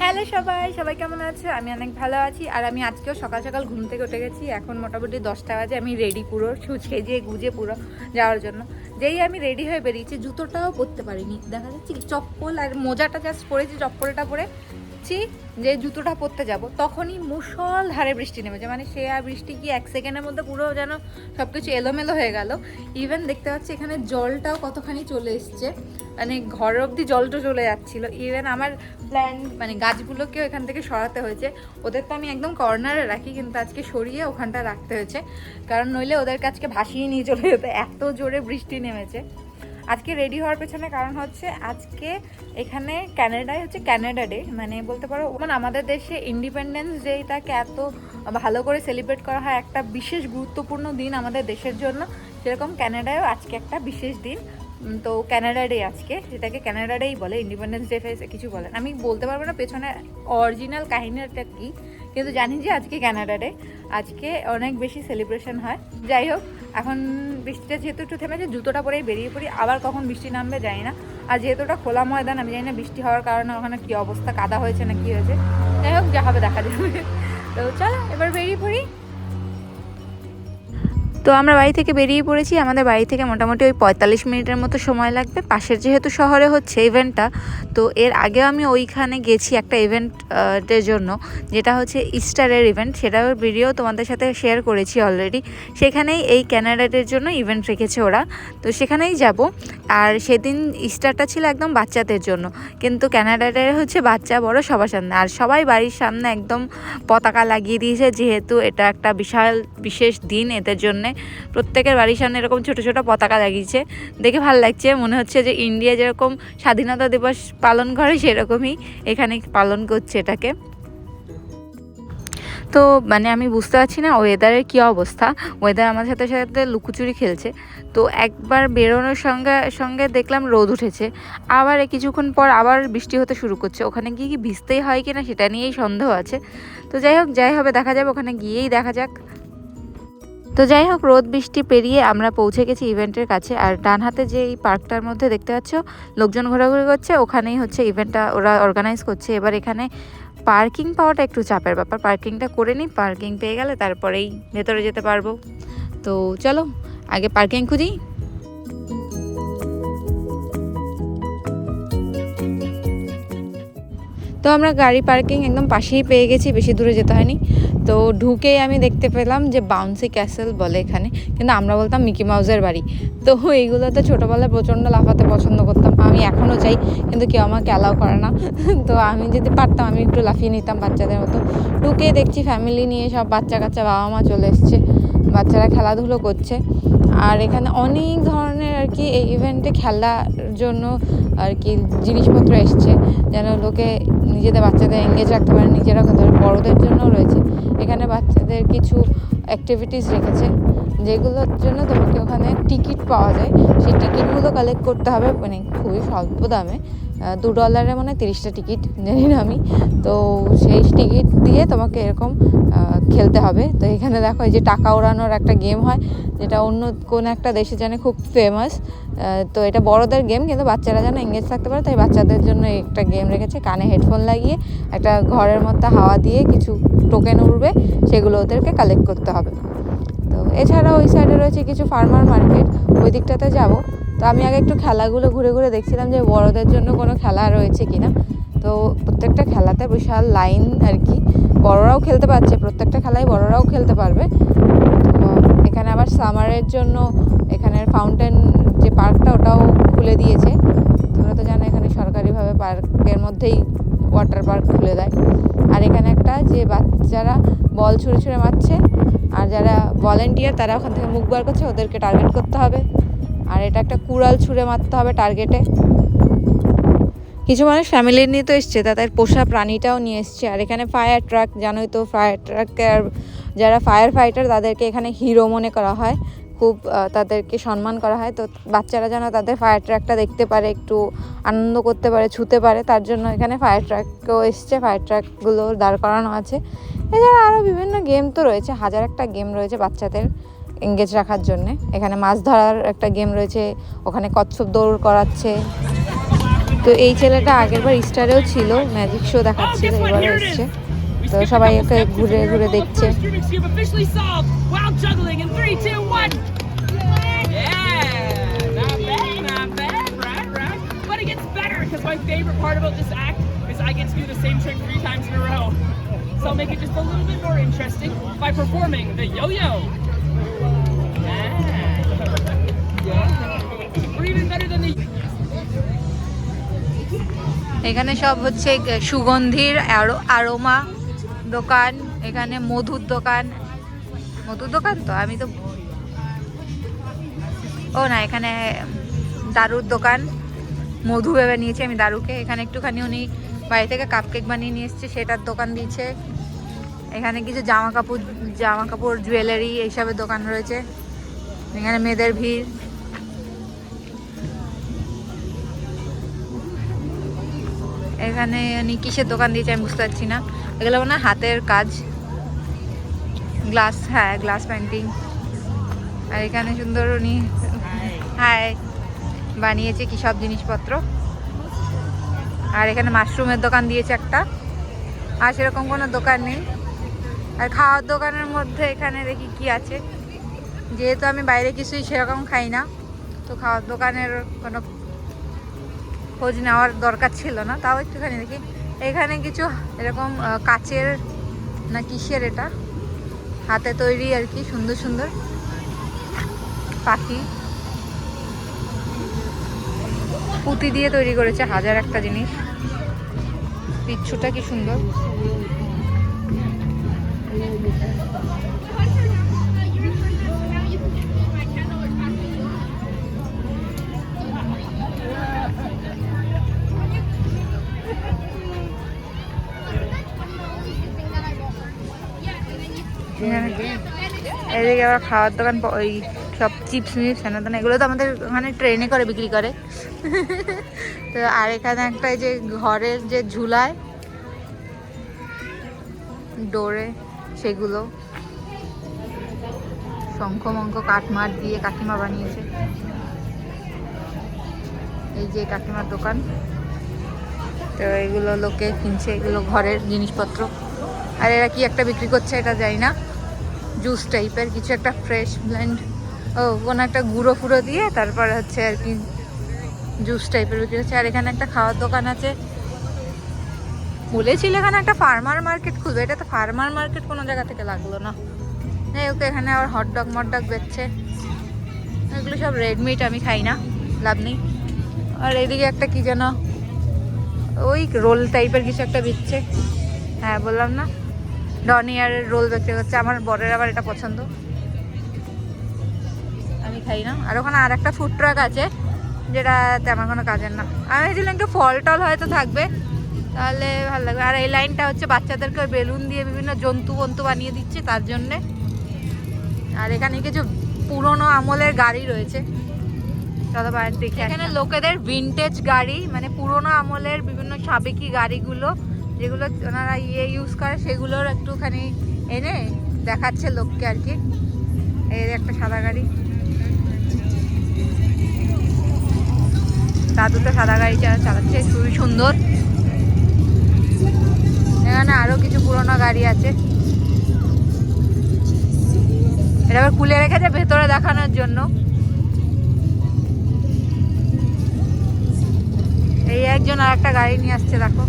Hello সবাই কেমন আছে? আমি অনেক ভালো আছি। আর আমি আজকেও সকাল সকাল ঘুম থেকে উঠে গেছি। এখন মোটামুটি 10টা বাজে। আমি রেডি পুরো সেজে গুজে পুরো যাওয়ার জন্য। যেই আমি রেডি হয়ে বেরিয়েছি, জুতোটাও পরতে পারিনি, দেখা যাচ্ছে চপ্পল আর মোজাটা জাস্ট পরেছি, চপ্পলটা পরে যে জুতোটা পরতে যাব, তখনই মুষলধারে বৃষ্টি নেমেছে। মানে সে আর বৃষ্টি কি 1 সেকেন্ডের মধ্যে পুরো যেন সব কিছু এলোমেলো হয়ে গেল। ইভেন দেখতে পাচ্ছি এখানে জলটাও কতখানি চলে এসছে, মানে ঘর অবধি জলটা চলে যাচ্ছিলো। ইভেন আমার প্ল্যান্ট মানে গাছগুলোকেও এখান থেকে সরাতে হয়েছে। ওদের তো আমি একদম কর্নারে রাখি, কিন্তু আজকে সরিয়ে ওখানটা রাখতে হয়েছে, কারণ নইলে ওদের কাছকে ভাসিয়ে নিয়ে চলে যেত, এত জোরে বৃষ্টি নেমেছে। আজকে রেডি হওয়ার পেছনে কারণ হচ্ছে আজকে এখানে ক্যানাডায় হচ্ছে ক্যানাডা ডে, মানে বলতে পারো মানে আমাদের দেশে ইন্ডিপেন্ডেন্স ডেটাকে এত ভালো করে সেলিব্রেট করা হয়, একটা বিশেষ গুরুত্বপূর্ণ দিন আমাদের দেশের জন্য, সেরকম ক্যানাডায়ও আজকে একটা বিশেষ দিন। তো ক্যানাডা ডে আজকে, সেটাকে ক্যানাডা ডেই বলে, ইন্ডিপেন্ডেন্স ডে ফেসে কিছু বলেন। আমি বলতে পারবো না পেছনে অরিজিনাল কাহিনীটা কী, কিন্তু জানি যে আজকে ক্যানাডা ডে, আজকে অনেক বেশি সেলিব্রেশন হয়। যাই হোক, এখন বৃষ্টিটা যেহেতু একটু থেমেছে, জুতোটা পরেই বেরিয়ে পড়ি। আবার কখন বৃষ্টি নামবে জানি না। আর যেহেতু ওটা খোলা ময়দান, আমি জানি না বৃষ্টি হওয়ার কারণে ওখানে কী অবস্থা, কাদা হয়েছে না কী হয়েছে। যাই হোক, যা হবে দেখা যাবে। তো চলো এবার বেরিয়ে পড়ি। তো আমরা বাড়ি থেকে বেরিয়ে পড়েছি। আমাদের বাড়ি থেকে মোটামুটি ওই 45 মিনিটের মতো সময় লাগবে। পাশের যেহেতু শহরে হচ্ছে ইভেন্টটা, তো এর আগেও আমি ওইখানে গেছি একটা ইভেন্টের জন্য, যেটা হচ্ছে ইস্টারের ইভেন্ট। সেটার ভিডিও তোমাদের সাথে শেয়ার করেছি অলরেডি। সেখানেই এই ক্যানাডাদের জন্য ইভেন্ট রেখেছে ওরা, তো সেখানেই যাব। আর সেদিন ইস্টারটা ছিল একদম বাচ্চাদের জন্য, কিন্তু ক্যানাডাদের হচ্ছে বাচ্চা বড় সবার সামনে, আর সবাই বাড়ির সামনে একদম পতাকা লাগিয়ে দিয়েছে, যেহেতু এটা একটা বিশেষ দিন এদের জন্যে। প্রত্যেকের বাড়ির সামনে এরকম ছোট ছোট পতাকা লাগিয়েছে, দেখে ভালো লাগছে। মনে হচ্ছে যে ইন্ডিয়া যেরকম স্বাধীনতা দিবস পালন করে, সেরকমই এখানে পালন করছে এটাকে। তো মানে আমি বুঝতে পারছি না ওয়েদারের কী অবস্থা। ওয়েদার আমার সাথে সাথে লুকোচুরি খেলছে। তো একবার বেরোনোর সঙ্গে সঙ্গে দেখলাম রোদ উঠেছে, আবার কিছুক্ষণ পর আবার বৃষ্টি হতে শুরু করছে। ওখানে গিয়ে কি ভিজতেই হয় কিনা সেটা নিয়েই সন্দেহ আছে। তো যাই হোক, যাই হবে দেখা যাবে, ওখানে গিয়েই দেখা যাক। তো যাই হোক, রোদ বৃষ্টি পেরিয়ে আমরা পৌঁছে গেছি ইভেন্টের কাছে। আর ডান হাতে যে এই পার্কটার মধ্যে দেখতে পাচ্ছ লোকজন ঘোরাঘুরি করছে, ওখানেই হচ্ছে ইভেন্টটা ওরা অর্গানাইজ করছে। এবার এখানে পার্কিং পাওয়াটা একটু চাপের ব্যাপার, পার্কিংটা করে নিই, পার্কিং পেয়ে গেলে তারপরেই ভেতরে যেতে পারবো। তো চলো আগে পার্কিং খুঁজি। তো আমরা গাড়ি পার্কিং একদম পাশেই পেয়ে গেছি, বেশি দূরে যেতে হয়নি। তো ঢুকেই আমি দেখতে পেলাম যে বাউন্সি ক্যাসেল বলে এখানে, কিন্তু আমরা বলতাম মিকি মাউসের বাড়ি। তো এইগুলোতে ছোটোবেলায় প্রচণ্ড লাফাতে পছন্দ করতাম, আমি এখনও চাই, কিন্তু কেউ আমাকে অ্যালাউ করে না। তো আমি যদি পারতাম আমি একটু লাফিয়ে নিতাম বাচ্চাদের মতো। ঢুকেই দেখছি ফ্যামিলি নিয়ে সব বাচ্চা কাচ্চা বাবা মা চলে এসছে, বাচ্চারা খেলাধুলো করছে। আর এখানে অনেক ধরনের আর কি এই ইভেন্টে খেলার জন্য আর কি জিনিসপত্র এসছে, যেন লোকে নিজেদের বাচ্চাদের এঙ্গেজ রাখতে পারে, নিজেরা করতে পারে। বড়োদের জন্যও রয়েছে এখানে বাচ্চাদের কিছু অ্যাক্টিভিটিস রেখেছে, যেগুলোর জন্য তোমাকে ওখানে টিকিট পাওয়া যায়। সেই টিকিটগুলো কালেক্ট করতে হবে, মানে খুবই স্বল্প দামে, $2 মানে 30টা টিকিট জানি না আমি। তো সেই টিকিট দিয়ে তোমাকে এরকম খেলতে হবে। তো এখানে দেখো এই যে টাকা ওড়ানোর একটা গেম হয়, যেটা অন্য কোনো একটা দেশে জানে খুব ফেমাস। তো এটা বড়দের গেম, কিন্তু বাচ্চারা যেন এঙ্গেজ থাকতে পারে, তাই বাচ্চাদের জন্য একটা গেম রেখেছে। কানে হেডফোন লাগিয়ে একটা ঘরের মধ্যে হাওয়া দিয়ে কিছু টোকেন উড়বে, সেগুলো ওদেরকে কালেক্ট করতে হবে। তো এছাড়াও ওই সাইডে রয়েছে কিছু ফার্মার মার্কেট, ওই দিকটাতে যাব। তো আমি আগে একটু খেলাগুলো ঘুরে ঘুরে দেখছিলাম যে বড়দের জন্য কোনো খেলা রয়েছে কিনা। তো প্রত্যেকটা খেলাতে বিশাল লাইন আর কি, বড়রাও খেলতে পারছে, প্রত্যেকটা খেলায় বড়রাও খেলতে পারবে। তো এখানে আবার সামারের জন্য এখানের ফাউন্টেন যে পার্কটা, ওটাও খুলে দিয়েছে। তোমরা তো জানো এখানে সরকারিভাবে পার্কের মধ্যেই ওয়াটার পার্ক খুলে দেয়। আর এখানে একটা যে বাচ্চারা বল ছুঁড়ে ছুঁড়ে মারছে, আর যারা ভলেন্টিয়ার তারা ওখান থেকে মুখ বার করছে, ওদেরকে টার্গেট করতে হবে। আর এটা একটা কুড়াল ছুঁড়ে মারতে হবে টার্গেটে। কিছু মানুষ ফ্যামিলি নিয়ে তো এসছে, তাদের পোষা প্রাণীটাও নিয়ে এসছে। আর এখানে ফায়ার ট্রাক, জানোই তো ফায়ার ট্রাককে, আর যারা ফায়ার ফাইটার তাদেরকে এখানে হিরো মনে করা হয়, খুব তাদেরকে সম্মান করা হয়। তো বাচ্চারা যেন তাদের ফায়ার ট্রাকটা দেখতে পারে, একটু আনন্দ করতে পারে, ছুতে পারে, তার জন্য এখানে ফায়ার ট্রাকও এসছে, ফায়ার ট্রাকগুলো দাঁড় করানো আছে। এছাড়া আরও বিভিন্ন গেম তো রয়েছে, হাজার একটা গেম রয়েছে বাচ্চাদের এঙ্গেজ রাখার জন্যে। এখানে মাছ ধরার একটা গেম রয়েছে, ওখানে কচ্ছপ দৌড় করাচ্ছে। তো এই ছেলেটা আগেরবার স্টারেও ছিল, ম্যাজিক শো দেখাচ্ছিল, এবারে এসছে। তো সবাই একে ঘুরে ঘুরে দেখছে। My favorite part about this act is I get to do the same trick 3 times in a row. So I'll make it just a little bit more interesting by performing the yo-yo. Yeah. Or even better than the... এখানে সব হচ্ছে সুগন্ধির aroma দোকান, এখানে মধুর দোকান তো আমি তো ও না, এখানে দারুর দোকান, মধু ভেবে নিয়েছি আমি দারুকে। এখানে একটুখানি উনি বাড়ি থেকে কাপকেক বানিয়ে নিয়ে এসছে, সেটার দোকান দিয়েছে। এখানে কিছু জামা কাপড় জুয়েলারি এইসবের দোকান রয়েছে। এখানে মেয়েদের ভিড়। এখানে উনি কিসের দোকান দিয়েছে আমি বুঝতে পারছি না, এগুলো মনে হয় হাতের কাজ, গ্লাস, হ্যাঁ গ্লাস পেন্টিং। আর এখানে সুন্দর উনি বানিয়েছে কি সব জিনিসপত্র। আর এখানে মাশরুমের দোকান দিয়েছে একটা, আর সেরকম কোনো দোকান নেই। আর খাওয়ার দোকানের মধ্যে এখানে দেখি কি আছে, যেহেতু আমি বাইরে কিছুই সেরকম খাই না, তো খাওয়ার দোকানের কোনো খোঁজ নেওয়ার দরকার ছিল না, তাও একটুখানি দেখি। এখানে কিছু এরকম কাচের না কিসের, এটা হাতে তৈরি আর কি, সুন্দর সুন্দর পাখি পুঁতি দিয়ে তৈরি করেছে, হাজার একটা জিনিস। পিচ্ছুটা কি সুন্দর। এদিকে আবার খাওয়ার দোকান, ওই সব চিপস মিপস হেন, এগুলো তো আমাদের ওখানে ট্রেনে করে বিক্রি করে। তো আর এখানে একটা এই যে ঘরের যে ঝুলায় ডোরে, সেগুলো শঙ্খ মঙ্খ কাঠমার দিয়ে কাকিমা বানিয়েছে। এই যে কাকিমার দোকান, তো এগুলো লোকে কিনছে, এগুলো ঘরের জিনিসপত্র। আর এরা কি একটা বিক্রি করছে এটা জানি না, জুস টাইপের কিছু একটা, ফ্রেশ ব্লেন্ড, ও কোনো একটা গুঁড়ো ফুড়ো দিয়ে তারপরে হচ্ছে আর কি জুস টাইপের বিক্রি হচ্ছে। আর এখানে একটা খাওয়ার দোকান আছে, বলেছিল এখানে একটা ফার্মার মার্কেট খুলবে, এটা তো ফার্মার মার্কেট কোনো জায়গা থেকে লাগলো না। ওকে এখানে আবার হটডগ মটডগ বেচছে, এগুলো সব রেডমিট, আমি খাই না, লাভ নেই। আর এদিকে একটা কি যেন ওই রোল টাইপের কিছু একটা বিচ্ছে, হ্যাঁ বললাম না, ডনিয়ারের রোল বিক্রি করছে। আমার বরের আবার এটা পছন্দ, আমি খাই না। আর ওখানে আর একটা ফুড ট্রাক আছে, যেটা তেমন কোনো কাজের না। আমি ভেবেছিলাম একটু ফল টল হয়তো থাকবে, তাহলে ভালো লাগবে। আর এই লাইনটা হচ্ছে বাচ্চাদেরকে বেলুন দিয়ে বিভিন্ন জন্তু বন্তু বানিয়ে দিচ্ছে তার জন্যে। আর এখানে কিছু পুরনো আমলের গাড়ি রয়েছে, চলো বাইরে দেখে। এখানে লোকেদের ভিনটেজ গাড়ি, মানে পুরনো আমলের বিভিন্ন সাবেকি গাড়িগুলো যেগুলো ওনারা ইউজ করে, সেগুলোর একটুখানি এনে দেখাচ্ছে লোককে আর কি। এই একটা সাদা গাড়ি, দাদুটা সাদা গাড়ি চালাচ্ছে, খুবই সুন্দর। এখানে আরো কিছু পুরোনো গাড়ি আছে, এটা আবার খুলে রেখেছে ভেতরে দেখানোর জন্য। এই একজন আর একটা গাড়ি নিয়ে আসছে, দেখো।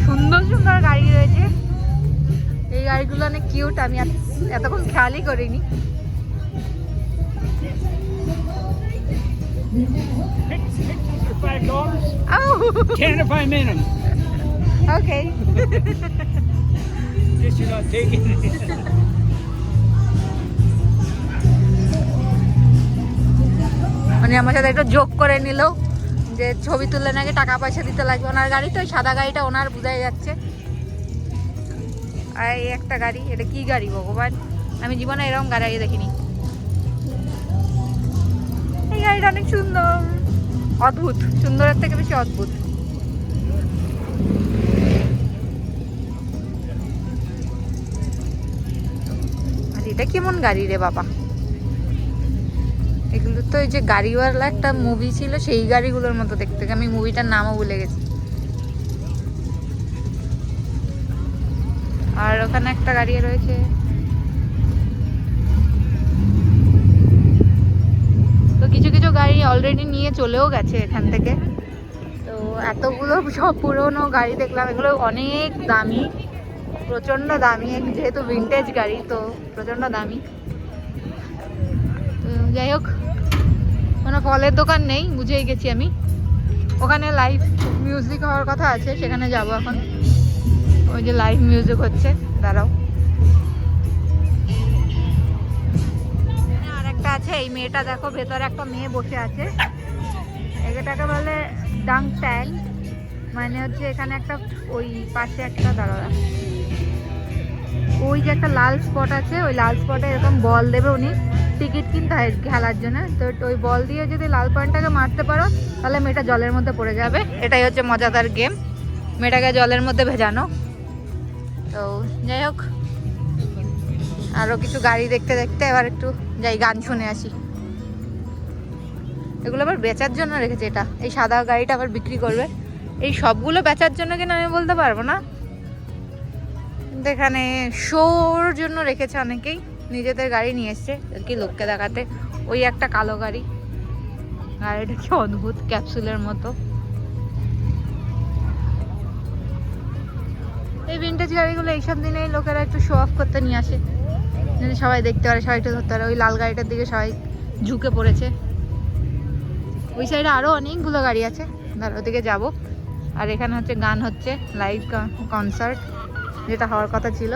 সুন্দর সুন্দর গাড়ি রয়েছে, এই গাড়িগুলো অনেক কিউট, আমি এতক্ষণ খেয়ালই করিনি। Okay. মানে আমার সাথে একটু জোক করে নিল যে ছবি তুললে নাকি টাকা পয়সা দিতে লাগবে। ওনার গাড়ি তো, ওই সাদা গাড়িটা ওনার, বোঝাই যাচ্ছে। আর এই একটা গাড়ি, এটা কি গাড়ি ভগবান, আমি জীবনে এরকম গাড়ি আগে দেখিনি। এই গাড়িটা অনেক সুন্দর, অদ্ভুত, সুন্দরের থেকে বেশি অদ্ভুত। আর এটা কেমন গাড়ি রে বাবা, এগুলো তো ওই যে গাড়িওয়ালা একটা মুভি ছিল সেই গাড়িগুলোর মতো দেখতে, আমি মুভিটার নামও ভুলে গেছি। আর ওখানে একটা গাড়ি রয়েছে। তো কিছু কিছু গাড়ি অলরেডি নিয়ে চলেও গেছে এখান থেকে। তো এতগুলো সব পুরোনো গাড়ি দেখলাম, এগুলো অনেক দামি, প্রচণ্ড দামি, যেহেতু ভিনটেজ গাড়ি তো প্রচণ্ড দামি। তো যাই হোক, কোনো ফলের দোকান নেই, বুঝেই গেছি আমি। ওখানে লাইভ মিউজিক হওয়ার কথা আছে, সেখানে যাব এখন। ওই যে লাইভ মিউজিক হচ্ছে, দাঁড়াও। আর একটা আছে, এই মেয়েটা দেখো, ভেতরে একটা মেয়ে বসে আছে। এটাকে বলে ডাং ট্যাং, মানে হচ্ছে এখানে একটা, ওই পাশে একটা, দাঁড়া, ওই যে একটা লাল স্পট আছে, ওই লাল স্পটে এরকম বল দেবে উনি, টিকিট কিনতে হয় খেলার জন্য। তো ওই বল দিয়ে যদি লাল পয়েন্টটাকে মারতে পারো তাহলে মেয়েটা জলের মধ্যে পড়ে যাবে। এটাই হচ্ছে মজাদার গেম, মেয়েটাকে জলের মধ্যে ভেজানো। তো যাই হোক, আরও কিছু গাড়ি দেখতে দেখতে এবার একটু যাই, গান শুনে আসি। এগুলো আবার বেচার জন্য রেখেছে, এটা এই সাদা গাড়িটা আবার বিক্রি করবে। এই সবগুলো বেচার জন্য কিনা আমি বলতে পারবো না, কিন্তু এখানে শোর জন্য রেখেছে অনেকেই, নিজেদের গাড়ি নিয়ে এসছে আর কি লোককে দেখাতে। ওই একটা কালো গাড়ি, গাড়িটা কি অদ্ভুত, ক্যাপসুলের মতো। এই ভিনটেজ গাড়িগুলো এইসব দিনেই লোকেরা একটু শো অফ করতে নিয়ে আসে, যদি সবাই দেখতে পারে, সবাই একটু ধরতে পারে। ওই লাল গাড়িটার দিকে সবাই ঝুঁকে পড়েছে। ওই সাইডে আরও অনেকগুলো গাড়ি আছে, ধর ওদিকে যাব। আর এখানে হচ্ছে গান হচ্ছে, লাইভ কনসার্ট যেটা হওয়ার কথা ছিল।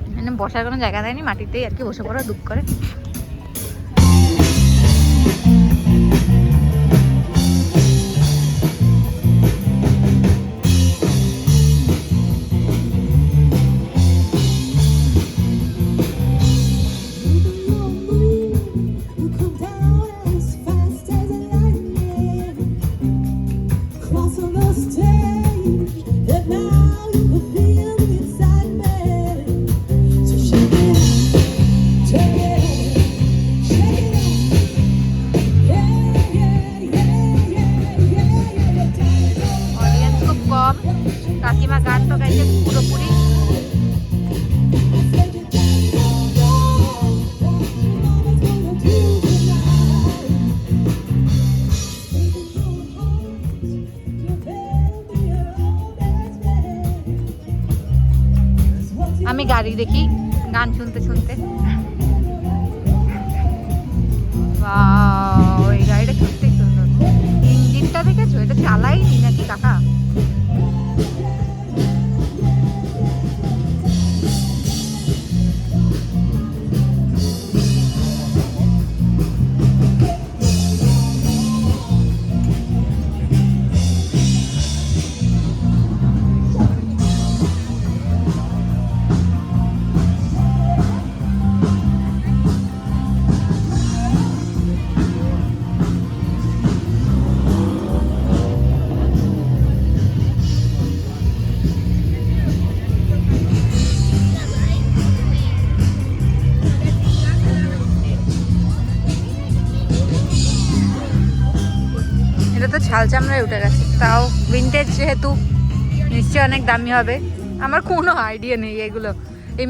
এখানে বসার কোনো জায়গা দেয়নি, মাটিতেই আর কি বসে পড়া দুঃখ করে। কাকিমা গান তো গাইছে পুরোপুরি। আমি গাড়ি দেখি গান শুনতে শুনতে। এই গাড়িটা সত্যি সুন্দর, ইঞ্জিনটা দেখেছো, এটা চালাইনি নাকি কাকা? এটা তো ছাল চামড়ায় উঠে গেছে, তাও ভিনটেজ যেহেতু নিশ্চয়ই অনেক দামি হবে। আমার কোনো আইডিয়া নেই এগুলো। এই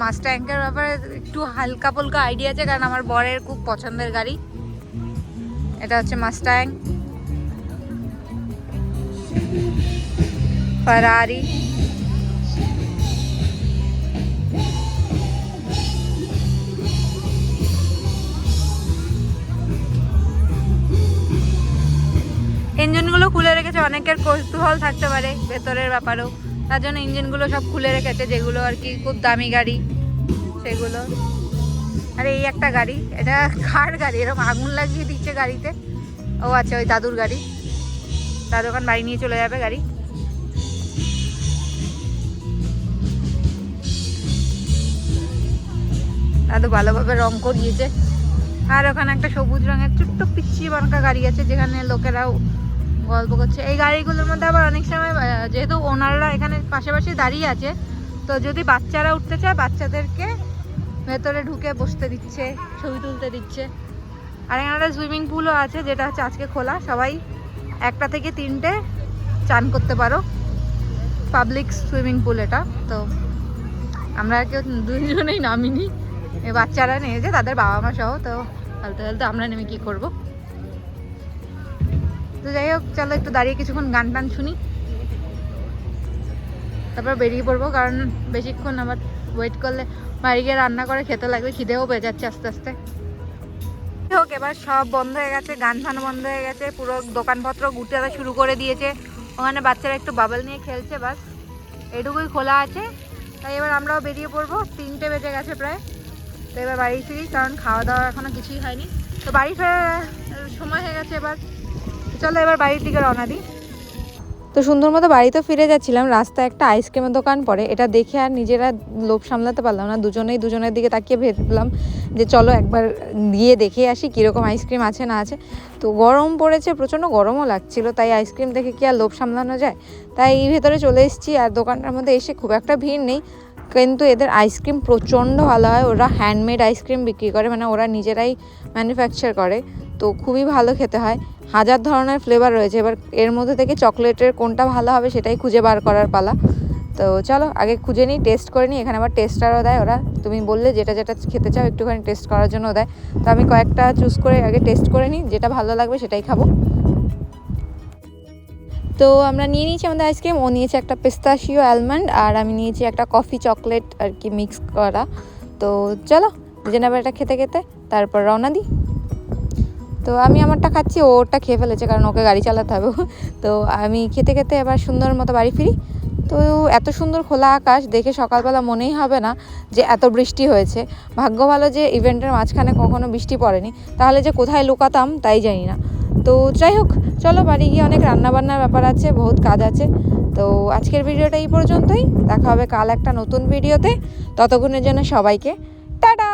মাস্ট্যাঙ্কের ব্যাপারে একটু হালকা ফুলকা আইডিয়া আছে, কারণ আমার বরের খুব পছন্দের গাড়ি। এটা হচ্ছে মাস্ট্যাং, ফারারি। ইঞ্জিনগুলো খুলে রেখেছে, অনেকের কৌতূহল থাকতে পারে ভেতরের ব্যাপারেও, তার জন্য ইঞ্জিনগুলো সব খুলে রেখেছে, যেগুলো আর কি খুব দামি গাড়ি সেগুলো। আর এই একটা গাড়ি, এটা কার গাড়ি? এরকম আগুন লাগিয়ে দিচ্ছে গাড়িতে। ও আচ্ছা, ওই দাদুর গাড়ি। দাদু ওখানে বাড়ি নিয়ে চলে যাবে গাড়ি। দাদু ভালোভাবে রং করিয়েছে। আর ওখানে একটা সবুজ রঙের ছোট্ট পিচ্ছি বাঁকা গাড়ি আছে, যেখানে লোকেরাও গল্প করছে। এই গাড়িগুলোর মধ্যে আবার অনেক সময় যেহেতু ওনাররা এখানে পাশাপাশি দাঁড়িয়ে আছে, তো যদি বাচ্চারা উঠতে চায় বাচ্চাদেরকে ভেতরে ঢুকে বসতে দিচ্ছে, ছবি তুলতে দিচ্ছে। আর এখানে একটা সুইমিং পুলও আছে, যেটা হচ্ছে আজকে খোলা। সবাই 1টা থেকে 3টে চান করতে পারো, পাবলিক সুইমিং পুল এটা। তো আমরা কেউ দুজনেই নামিনি, এই বাচ্চারা নেমেছে তাদের বাবা মা সহ। তো হালতে হালতে আমরা নেমে কি করব। তো যাই হোক, চলো একটু দাঁড়িয়ে কিছুক্ষণ গান টান শুনি, তারপর বেরিয়ে পড়বো। কারণ বেশিক্ষণ আবার ওয়েট করলে বাড়ি গিয়ে রান্না করে খেতে লাগবে, খিদেও পেয়ে যাচ্ছে আস্তে আস্তে। হোক, এবার সব বন্ধ হয়ে গেছে, গান ফান বন্ধ হয়ে গেছে, পুরো দোকানপত্র গুটাতে শুরু করে দিয়েছে। ওখানে বাচ্চারা একটু বাবল নিয়ে খেলছে, বাস এটুকুই খোলা আছে। তাই এবার আমরাও বেরিয়ে পড়বো। 3টে বেজে গেছে প্রায়। তো এবার বাড়ি ফিরি, কারণ খাওয়া দাওয়া এখনো কিছুই হয়নি। তো বাড়ি ফেরার সময় হয়ে গেছে এবার। চলো এবার বাড়ির দিকে রওনা দিই। তো সুন্দর মতো বাড়িতে ফিরে যাচ্ছিলাম, রাস্তায় একটা আইসক্রিমের দোকান পড়ে। এটা দেখে আর নিজেরা লোভ সামলাতে পারলাম না, দুজনেই দুজনের দিকে তাকিয়ে ভেবলাম যে চলো একবার গিয়ে দেখে আসি কীরকম আইসক্রিম আছে না আছে। তো গরম পড়েছে, প্রচণ্ড গরমও লাগছিল, তাই আইসক্রিম দেখে কি আর লোভ সামলানো যায়। তাই ভেতরে চলে এসেছি। আর দোকানটার মধ্যে এসে খুব একটা ভিড় নেই, কিন্তু এদের আইসক্রিম প্রচণ্ড ভালো হয়। ওরা হ্যান্ডমেড আইসক্রিম বিক্রি করে, মানে ওরা নিজেরাই ম্যানুফ্যাকচার করে। তো খুবই ভালো খেতে হয়, 1000 ধরনের ফ্লেভার রয়েছে। এবার এর মধ্যে থেকে চকলেটের কোনটা ভালো হবে সেটাই খুঁজে বার করার পালা। তো চলো আগে খুঁজে নিই, টেস্ট করে নিই। এখানে আবার টেস্টারও দেয় ওরা, তুমি বললে যেটা যেটা খেতে চাও একটুখানি টেস্ট করার জন্য দেয়। তো আমি কয়েকটা চুজ করে আগে টেস্ট করে নিই, যেটা ভালো লাগবে সেটাই খাবো। তো আমরা নিয়ে নিয়েছি আমাদের আইসক্রিম। ও নিয়েছে একটা পিস্তাশিও অ্যালমন্ড, আর আমি নিয়েছি একটা কফি চকলেট আর কি মিক্স করা। তো চলো দুজনে আবার এটা খেতে খেতে তারপর রওনা দিই। তো আমি আমারটা খাচ্ছি, ও ওরটা খেয়ে ফেলেছে, কারণ ওকে গাড়ি চালাতে হবে। তো আমি খেতে খেতে এবার সুন্দর মতো বাড়ি ফিরি। তো এত সুন্দর খোলা আকাশ দেখে সকালবেলা মনেই হবে না যে এত বৃষ্টি হয়েছে। ভাগ্য ভালো যে ইভেন্টের মাঝখানে কখনো বৃষ্টি পড়েনি, তাহলে যে কোথায় লুকাতাম তাই জানি না। তো যাই হোক, চলো বাড়ি গিয়ে অনেক রান্নাবান্নার ব্যাপার আছে, বহুত কাজ আছে। তো আজকের ভিডিওটা এই পর্যন্তই, দেখা হবে কাল একটা নতুন ভিডিওতে। ততক্ষণের জন্য সবাইকে টাটা।